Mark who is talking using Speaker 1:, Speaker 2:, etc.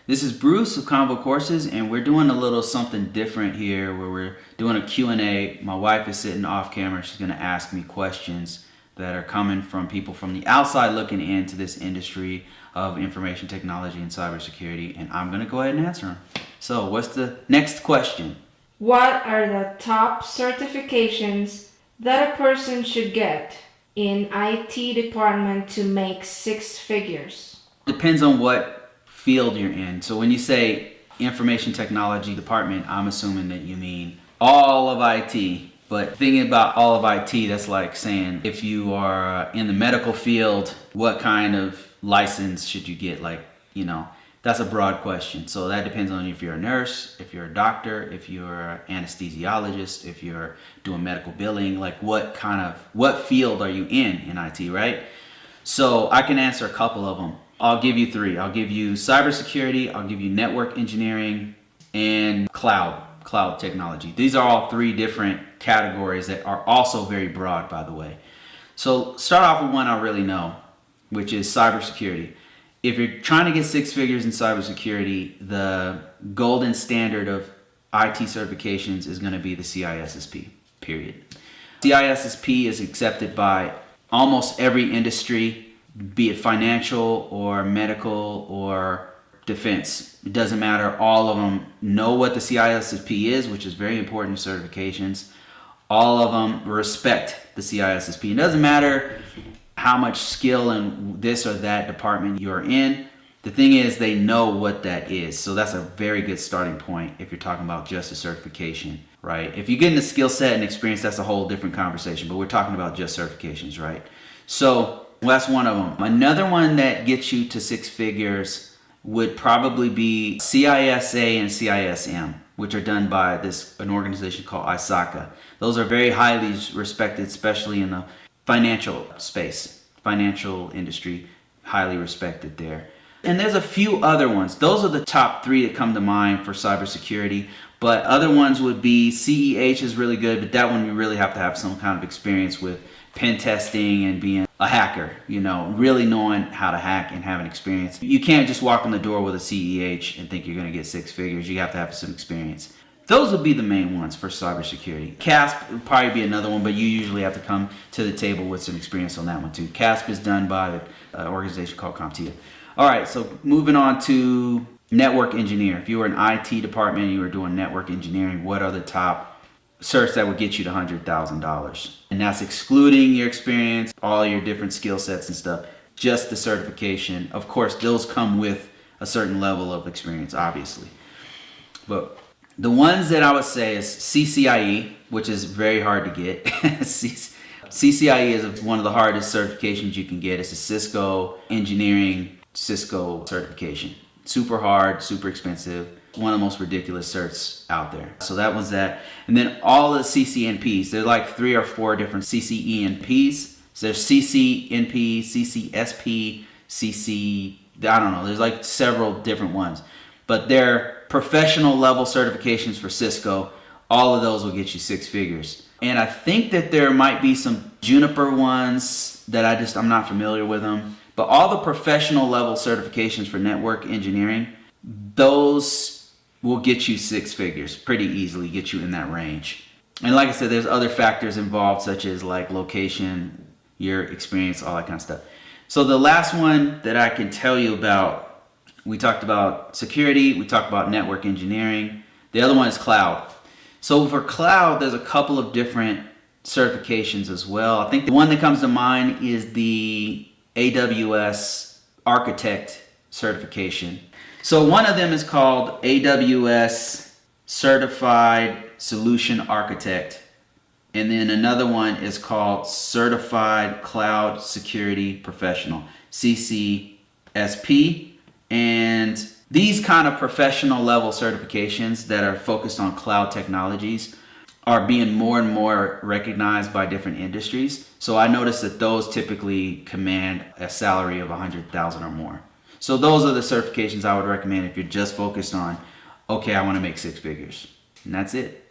Speaker 1: This is Bruce of ConvoCourses, and we're doing a little something different here where we're doing a Q&A. My wife is sitting off camera. She's going to ask me questions that are coming from people from the outside looking into this industry of information technology and cybersecurity, and I'm going to go ahead and answer them. So what's the next question?
Speaker 2: What are the top certifications that a person should get in IT department to make six figures?
Speaker 1: Depends on what field you're in. So when you say information technology department, I'm assuming that you mean all of IT. But thinking about all of IT, that's like saying if you are in the medical field, what kind of license should you get? Like, that's a broad question. So that depends on if you're a nurse, if you're a doctor, if you're an anesthesiologist, if you're doing medical billing, like what field are you in IT, right? So I can answer a couple of them. I'll give you three. I'll give you cybersecurity, I'll give you network engineering, and cloud technology. These are all three different categories that are also very broad, by the way. So start off with one I really know, which is cybersecurity. If you're trying to get six figures in cybersecurity, the golden standard of IT certifications is going to be the CISSP, period. CISSP is accepted by almost every industry, be it financial or medical or defense. It doesn't matter. All of them know what the CISSP is, which is very important certifications. All of them respect the CISSP. It doesn't matter how much skill in this or that department you're in. The thing is, they know what that is. So that's a very good starting point if you're talking about just a certification, right? If you get into skill set and experience, that's a whole different conversation, but we're talking about just certifications, right? So that's one of them. Another one that gets you to six figures would probably be CISA and CISM, which are done by an organization called ISACA. Those are very highly respected, especially in the financial space, financial industry, highly respected there. And there's a few other ones. Those are the top three that come to mind for cybersecurity. But other ones would be CEH is really good, but that one you really have to have some kind of experience with pen testing and being a hacker, really knowing how to hack and having experience. You can't just walk in the door with a CEH and think you're going to get six figures. You have to have some experience. Those would be the main ones for cybersecurity. CASP would probably be another one, but you usually have to come to the table with some experience on that one too. CASP is done by an organization called CompTIA. All right, so moving on to network engineer. If you were an IT department and you were doing network engineering, what are the top certs that would get you to $100,000? And that's excluding your experience, all your different skill sets and stuff, just the certification. Of course, those come with a certain level of experience, obviously. But the ones that I would say is CCIE, which is very hard to get. CCIE is one of the hardest certifications you can get. It's a Cisco engineering, Cisco certification. Super hard, super expensive. One of the most ridiculous certs out there. So that was that. And then all the CCNPs. There's like 3 or 4 different CCENPs. So there's CCNP, CCSP, I don't know. There's like several different ones. But they're professional level certifications for Cisco. All of those will get you six figures. And I think that there might be some Juniper ones that I'm not familiar with them. But all the professional level certifications for network engineering, those will get you six figures pretty easily, get you in that range. And like I said, there's other factors involved, such as like location, your experience, all that kind of stuff. So the last one that I can tell you about, we talked about security, we talked about network engineering. The other one is cloud. So for cloud, there's a couple of different certifications as well. I think the one that comes to mind is the AWS Architect certification. So one of them is called AWS Certified Solution Architect. And then another one is called Certified Cloud Security Professional, CCSP. And these kind of professional level certifications that are focused on cloud technologies are being more and more recognized by different industries. So I noticed that those typically command a salary of $100,000 or more. So those are the certifications I would recommend if you're just focused on, okay, I want to make six figures. And that's it.